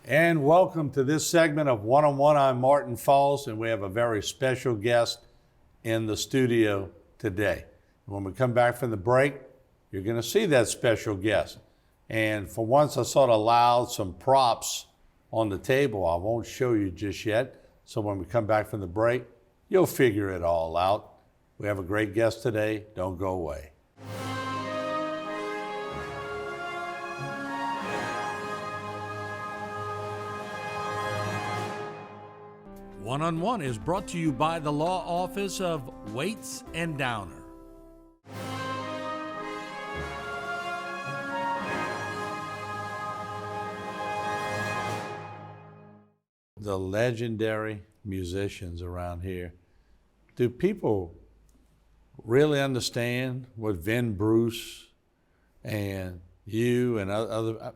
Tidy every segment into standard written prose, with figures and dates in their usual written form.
And welcome to this segment of One-on-One. I'm Martin Falls, and we have a very special guest in the studio today. When we come back from the break, you're going to see that special guest. And for once, I sort of allowed some props on the table. I won't show you just yet. So when we come back from the break, you'll figure it all out. We have a great guest today. Don't go away. One-on-One is brought to you by the Law Office of Waits and Downer. The legendary musicians around here. Do people really understand what Vin Bruce and you and other,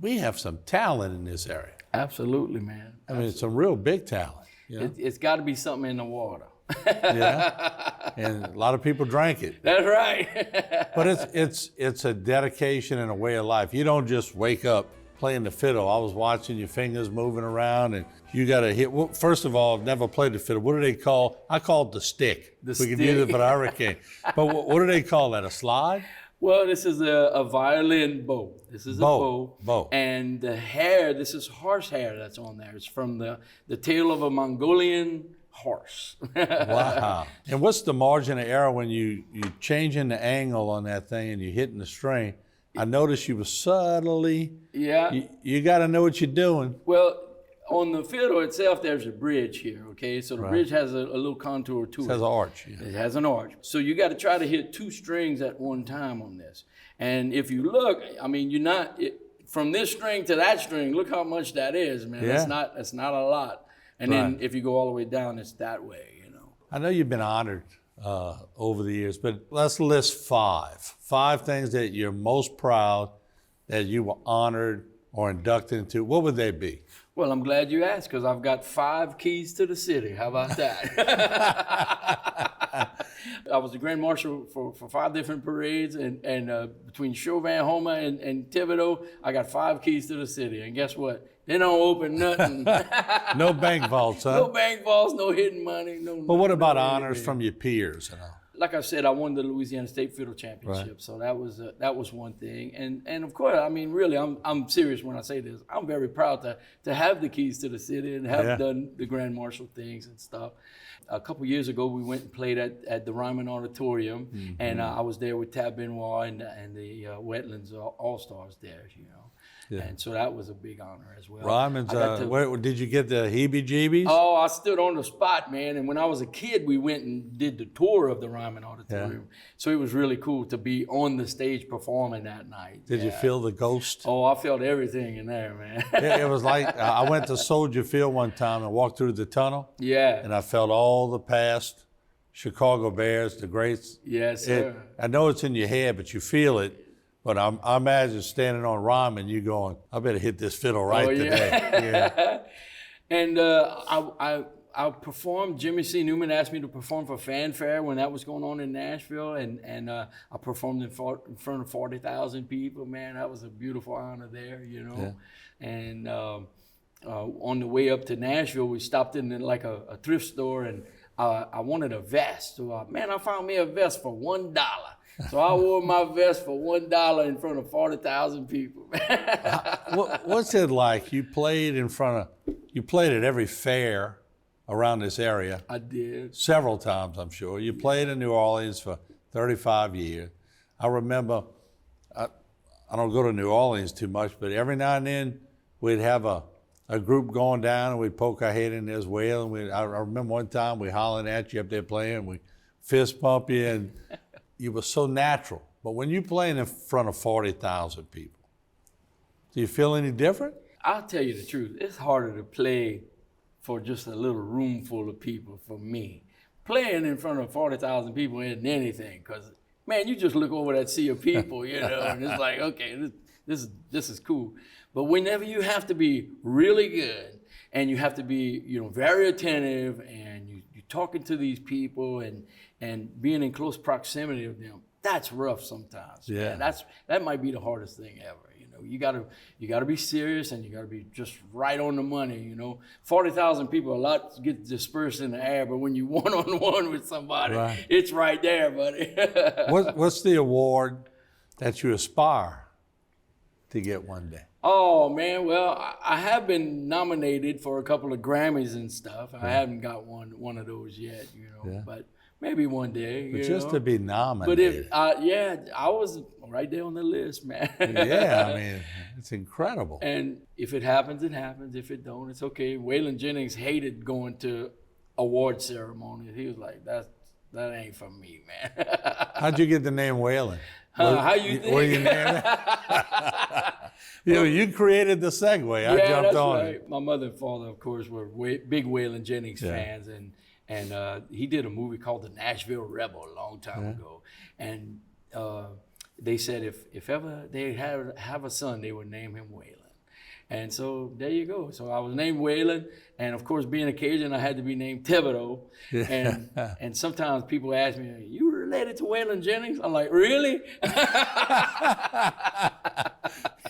we have some talent in this area. Absolutely, man. I mean, it's some real big talent. You know? It's got to be something in the water. Yeah, and a lot of people drank it. That's right. But it's a dedication and a way of life. You don't just wake up playing the fiddle. I was watching your fingers moving around, and you got to hit. Well, first of all, I've never played the fiddle. What do they call? I call it the stick. We can use it for the hurricane. But what do they call that? A slide? Well, this is a violin bow. This is a bow. Bow. And the hair, this is horsehair that's on there. It's from the tail of a Mongolian horse. Wow. And what's the margin of error when you changing the angle on that thing and you're hitting the string? I noticed you were subtly. Yeah. You got to know what you're doing. Well, on the fiddle itself, there's a bridge here, okay? So the bridge has a little contour to it. It has an arch. Yeah. It has an arch. So you got to try to hit two strings at one time on this. And if you look, I mean, you're not, from this string to that string, look how much that is, man. Yeah. That's not a lot. And then if you go all the way down, it's that way, you know. I know you've been honored over the years, but let's list five things that you're most proud that you were honored or inducted into. What would they be? Well, I'm glad you asked, because I've got 5 keys to the city. How about that? I was the Grand Marshal for 5 different parades, and between Chauvin, Houma, and Thibodeaux, I got 5 keys to the city. And guess what? They don't open nothing. No bank vaults, huh? No bank vaults, no hidden money. But what about honors from your peers? You know? Like I said, I won the Louisiana State Fiddle Championship, right. So that was one thing. And of course, I mean, really, I'm serious when I say this. I'm very proud to have the keys to the city and have done the Grand Marshal things and stuff. A couple years ago, we went and played at the Ryman Auditorium, and I was there with Tab Benoit and the Wetlands All-Stars there, you know. Yeah. And so that was a big honor as well. Ryman's, where did you get the heebie-jeebies? Oh, I stood on the spot, man. And when I was a kid, we went and did the tour of the Ryman Auditorium. Yeah. So it was really cool to be on the stage performing that night. Did you feel the ghost? Oh, I felt everything in there, man. It was like, I went to Soldier Field one time and walked through the tunnel. Yeah. And I felt all the past Chicago Bears, the greats. Yes, sir. I know it's in your head, but you feel it. But I imagine standing on Ryman, you going, I better hit this fiddle right today. Yeah. And I performed. Jimmy C. Newman asked me to perform for Fanfare when that was going on in Nashville, and I performed in front of 40,000 people. Man, that was a beautiful honor there, you know. Yeah. And on the way up to Nashville, we stopped in like a thrift store, and I wanted a vest. So man, I found me a vest for $1. So I wore my vest for $1 in front of 40,000 people. What's it like? You played at every fair around this area. I did. Several times, I'm sure. You played in New Orleans for 35 years. I remember, I don't go to New Orleans too much, but every now and then we'd have a group going down and we'd poke our head in this whale. And I remember one time we hollering at you up there playing, we fist pump you, and you were so natural. But when you're playing in front of 40,000 people, do you feel any different? I'll tell you the truth. It's harder to play for just a little room full of people for me. Playing in front of 40,000 people isn't anything, because, man, you just look over that sea of people, you know, and it's like, okay, this is cool. But whenever you have to be really good and you have to be, you know, very attentive, and you're talking to these people and being in close proximity of them, that's rough sometimes. Yeah. Man. That might be the hardest thing ever, you know. you gotta be serious, and you gotta be just right on the money. 40,000 people, a lot get dispersed in the air, but when you one-on-one with somebody, Right. it's right there, buddy. What's the award that you aspire to get one day? Oh man, well, I have been nominated for a couple of Grammys and stuff. I haven't got one of those yet, Yeah. but maybe one day. But just to be But nominated. I was right there on the list, man. Yeah, I mean, it's incredible. And if it happens, it happens. If it don't, it's okay. Waylon Jennings hated going to award ceremonies. He was like, that ain't for me, man. How'd you get the name Waylon? How you think? Were you named it? You created the segue. I jumped that's on right. it. My mother and father, of course, were big Waylon Jennings fans, and he did a movie called The Nashville Rebel a long time ago, and they said if ever they have a son, they would name him Waylon. And so there you go. So I was named Waylon, and of course, being a Cajun, I had to be named Thibodeaux. And sometimes people ask me, "You related to Waylon Jennings?" I'm like, "Really?"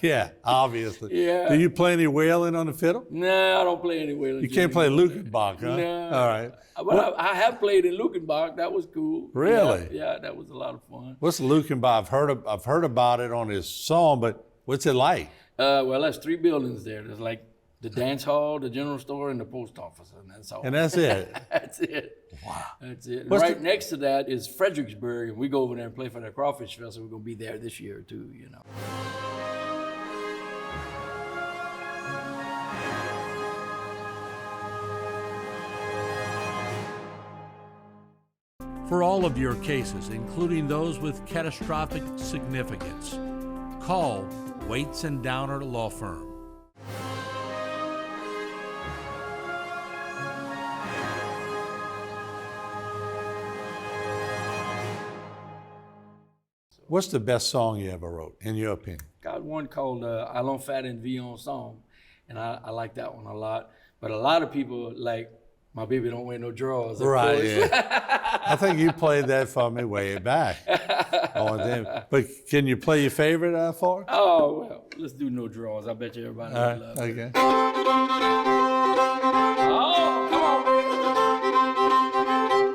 Yeah, obviously. Yeah. Do you play any Waylon on the fiddle? No, I don't play any Waylon. You can't play Lukenbach, huh? No. All right. But I have played in Lukenbach. That was cool. Really? Yeah, that was a lot of fun. What's Lukenbach? I've heard about it on his song, but what's it like? Well, there's 3 buildings there. There's like the dance hall, the general store, and the post office, and that's all. And that's it. That's it. Wow. That's it. What's Right next to that is Fredericksburg, and we go over there and play for the Crawfish Festival. We're gonna be there this year too. For all of your cases, including those with catastrophic significance, call Waits and Downer Law Firm. What's the best song you ever wrote, in your opinion? Got one called Allons faire une vie ensemble, and I like that one a lot. But a lot of people like My Baby Don't Wear No Drawers. Of Right, course. yeah. I think you played that for me way back. But can you play your favorite for us? Oh, well, let's do No Drawers. I bet you everybody All would right, love it. okay. Oh, come on, baby.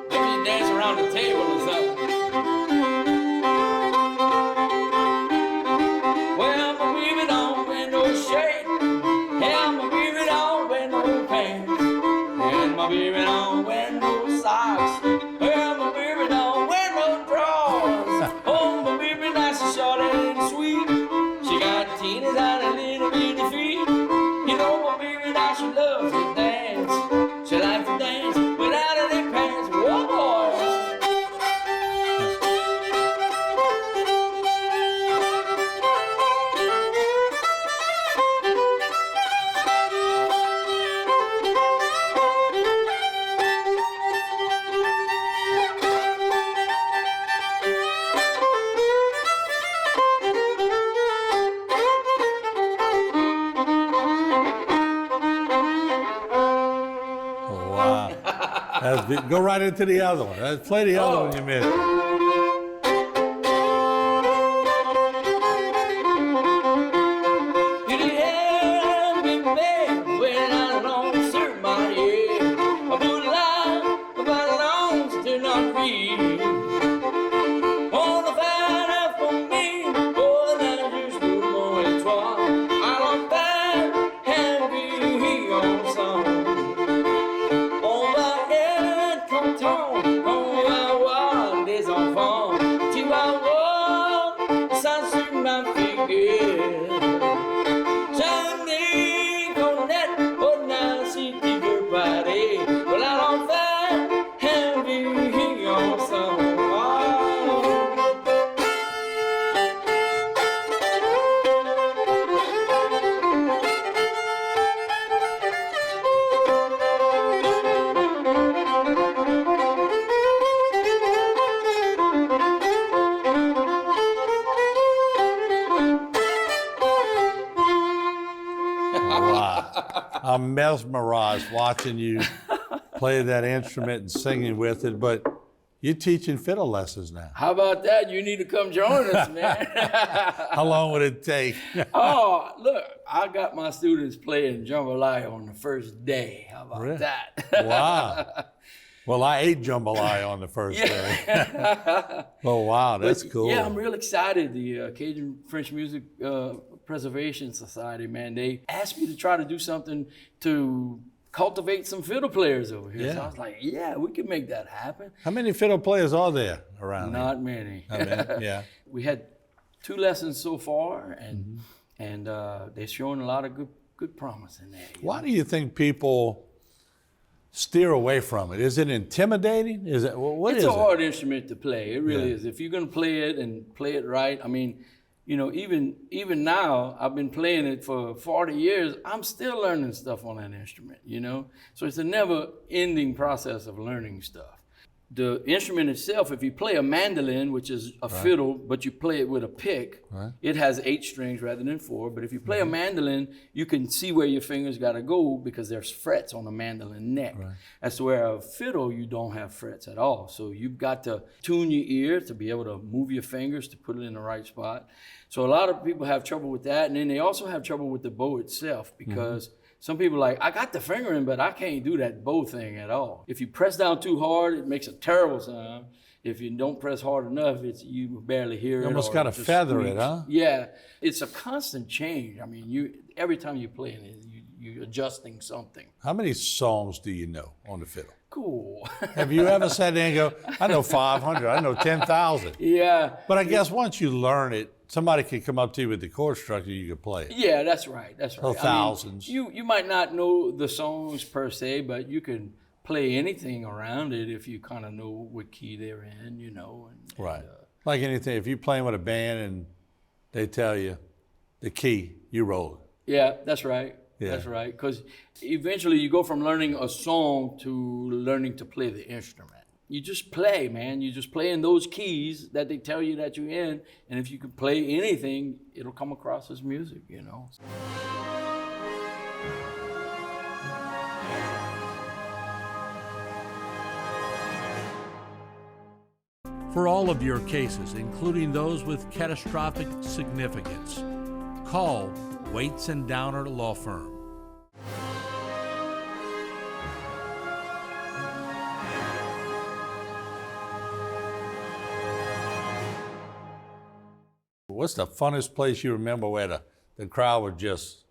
Maybe you dance around the table or something. Well, my baby don't wear no shirt. Yeah, my baby don't wear no pants. And my baby don't wear no socks. Well, my baby don't wear no drawers. Oh, my baby nice and short and sweet. She got teenies and a little bitty feet. You know my baby now she loves to dance. She likes to dance without any pants. Whoa, boy. Go right into the other one. Play the other one you missed. I'm mesmerized watching you play that instrument and singing with it, but You're teaching fiddle lessons now. How about that? You need to come join us, man. How long would it take? Oh, look, I got my students playing jambalaya on the first day. How about Really? that? Wow. Well, I ate jambalaya on the first day. Oh, wow, that's cool. Yeah, I'm real excited. The Cajun French Music Preservation Society, man, they asked me to try to do something to cultivate some fiddle players over here. Yeah. So I was like, yeah, we can make that happen. How many fiddle players are there around here? Not many. I mean, yeah. We had 2 lessons so far, and they're showing a lot of good promise in there. Why do you think people steer away from it? Is it intimidating? Is it what It's is a it? hard instrument to play. It really Yeah. is. If you're gonna play it and play it right, I mean, you know, even now, I've been playing it for 40 years. I'm still learning stuff on that instrument, you know. So it's a never-ending process of learning stuff. The instrument itself, if you play a mandolin, which is a fiddle, but you play it with a pick, it has 8 strings rather than 4. But if you play a mandolin, you can see where your fingers got to go because there's frets on the mandolin neck. As to where a fiddle, you don't have frets at all. So you've got to tune your ear to be able to move your fingers to put it in the right spot. So a lot of people have trouble with that. And then they also have trouble with the bow itself because some people are like, I got the fingering, but I can't do that bow thing at all. If you press down too hard, it makes a terrible sound. If you don't press hard enough, you barely hear it. You almost or got to just feather it, squeaks. huh? Yeah, it's a constant change. I mean, every time you play it, you're adjusting something. How many songs do you know on the fiddle? Cool. Have you ever sat there and go, I know 500, I know 10,000. Yeah. But I guess once you learn it, somebody could come up to you with the chord structure, you could play it. Yeah, that's right. That's right. So thousands. I mean, you might not know the songs per se, but you can play anything around it if you kind of know what key they're in, you know. Right. Like anything, if you're playing with a band and they tell you the key, you roll it. Yeah, that's right. Yeah. That's right. Because eventually you go from learning a song to learning to play the instrument. You just play, man. You just play in those keys that they tell you that you're in. And if you can play anything, it'll come across as music, you know. For all of your cases, including those with catastrophic significance, call Waits and Downer Law Firm. What's the funnest place you remember where the crowd was just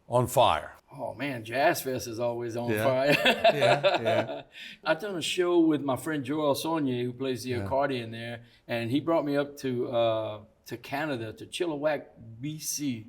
on fire? Oh man, Jazz Fest is always on Yeah. fire. Yeah. I done a show with my friend Joel Saunier, who plays the accordion there, and he brought me up to Canada, to Chilliwack, BC,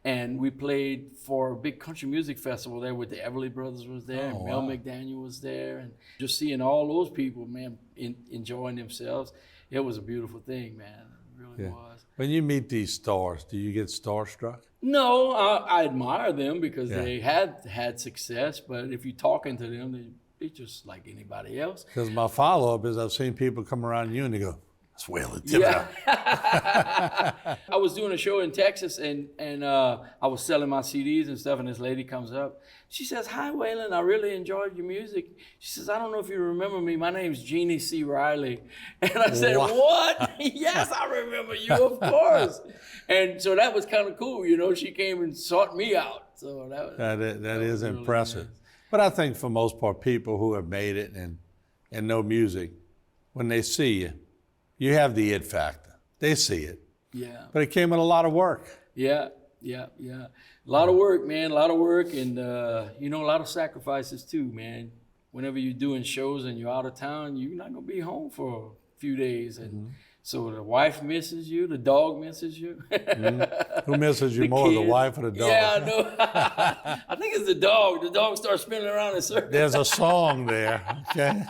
and we played for a big country music festival there with the Everly Brothers was there, and Mel McDaniel was there, and just seeing all those people, man, enjoying themselves, it was a beautiful thing, man. It really was. When you meet these stars, do you get starstruck? No, I admire them because they had success, but if you're talking to them, they're just like anybody else. Because my follow-up is I've seen people come around you and they go, that's Waylon Thibodeaux. Yeah. I was doing a show in Texas and I was selling my CDs and stuff, and this lady comes up. She says, "Hi, Waylon, I really enjoyed your music." She says, "I don't know if you remember me. My name's Jeannie C. Riley." And I said, "What?" "Yes, I remember you, of course." And so that was kind of cool, you know. She came and sought me out. So that is really impressive. nice. But I think for most part, people who have made it and know music, when they see you, you have the it factor. They see it. Yeah. But it came with a lot of work. Yeah. A lot of work, man, a lot of work, and, you know, a lot of sacrifices too, man. Whenever you're doing shows and you're out of town, you're not going to be home for a few days. And so the wife misses you, the dog misses you. Who misses you more, the wife or the dog? Yeah, I know. I think it's the dog. The dog starts spinning around in circles. There's a song there, okay?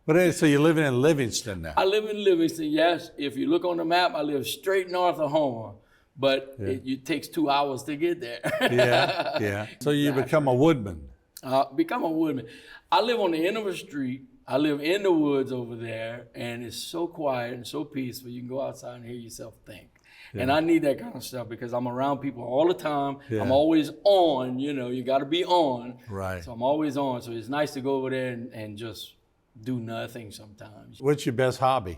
But so you're living in Livingston now? I live in Livingston, yes. If you look on the map, I live straight north of Houma. But it takes 2 hours to get there. Yeah. So you become a woodman. Become a woodman. I live on the end of a street. I live in the woods over there, and it's so quiet and so peaceful. You can go outside and hear yourself think. Yeah. And I need that kind of stuff because I'm around people all the time. Yeah. I'm always on, you know, you got to be on. Right. So I'm always on. So it's nice to go over there and just do nothing sometimes. What's your best hobby?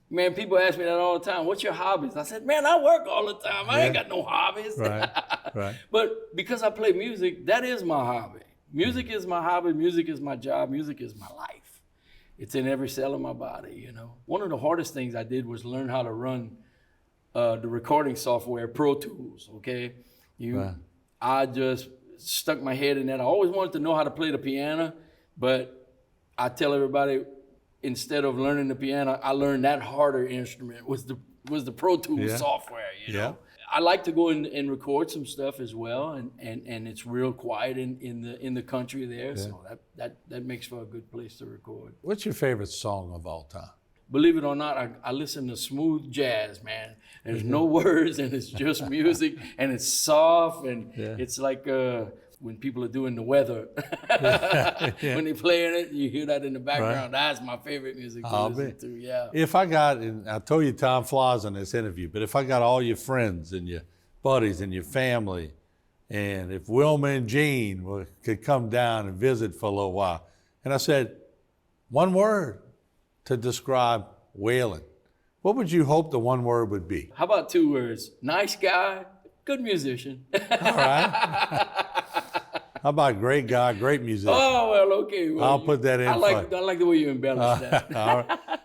Man, people ask me that all the time. What's your hobbies? I said, man, I work all the time. I ain't got no hobbies. Right, right. But because I play music, that is my hobby. Music is my hobby. Music is my job. Music is my life. It's in every cell of my body, you know. One of the hardest things I did was learn how to run the recording software, Pro Tools, okay? Right. I just stuck my head in that. I always wanted to know how to play the piano, but I tell everybody, instead of learning the piano, I learned that harder instrument was the Pro Tools software, you know. I like to go and record some stuff as well, and it's real quiet in the country there, so that makes for a good place to record. What's your favorite song of all time? Believe it or not, I listen to smooth jazz, man. There's no words, and it's just music, and it's soft, and it's like when people are doing the weather. When they're playing it, you hear that in the background. That's my favorite music to listen to, yeah. If I got, and I told you time flies on this interview, but if I got all your friends and your buddies and your family, and if Wilma and Jean could come down and visit for a little while, and I said, one word to describe Waylon, what would you hope the one word would be? How about two words? Nice guy, good musician. All right. How about great guy, great musician? Oh, well, okay. Well, I'll put that in. I like the way you embellish that.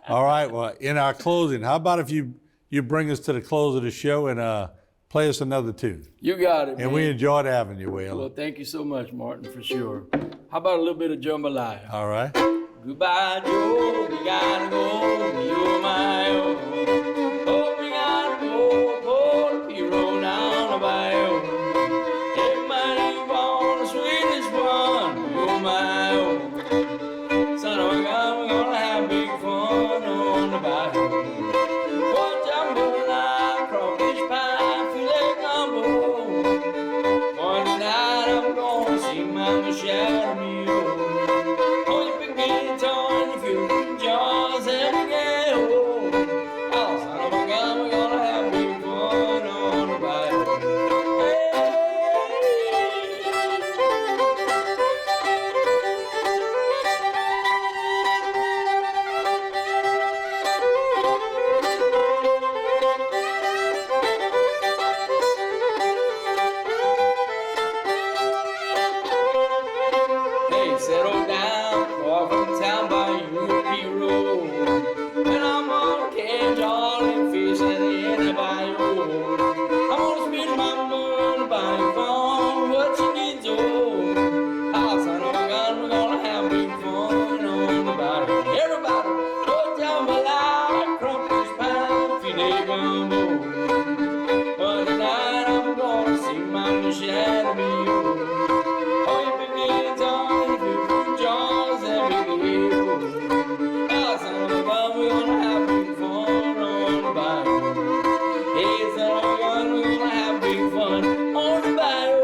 All right. Well, in our closing, how about if you bring us to the close of the show and play us another tune? You got it, man. And we enjoyed having you, Waylon. Well, thank you so much, Martin, for sure. How about a little bit of jambalaya? All right. Goodbye, Joe, we gotta go, you're my own. Oh, we gotta go, pull the hero down the bayou. Everybody want the sweetest one, you're my own. Son of a gun, we're gonna have big fun on the bayou. Oh, jambalaya, crawfish pie, filet gumbo. For tonight I'm gonna see Mama Shadow me. Settle down, far from town by UP Road. And I'm on Cage and fish at the end of bayou. I'm gonna spend my money buying phone, what you need to. Ah, son of a gun, we're gonna have big fun on the bayou. Everybody, go jambalaya, crawfish pie, filet gumbo. But tonight I'm gonna see my shadow me. Oh, you begin to we're gonna have big fun on the bayou. Hey, son of a gun, we're gonna have big fun on the bayou.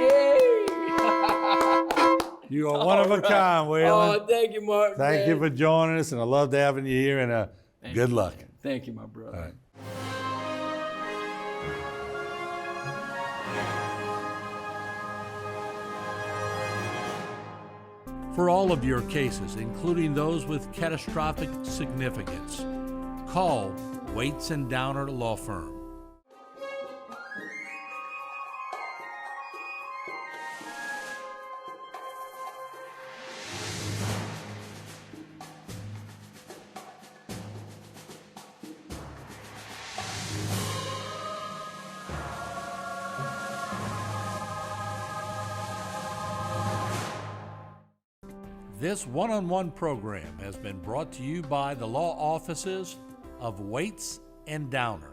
Yay! You are one of a kind, Waylon. Oh, thank you, Mark. Thank you for joining us, and I loved having you here, and good luck. Thank you, my brother. All right. For all of your cases, including those with catastrophic significance, call Waits and Downer Law Firm. This one-on-one program has been brought to you by the law offices of Waits and Downer.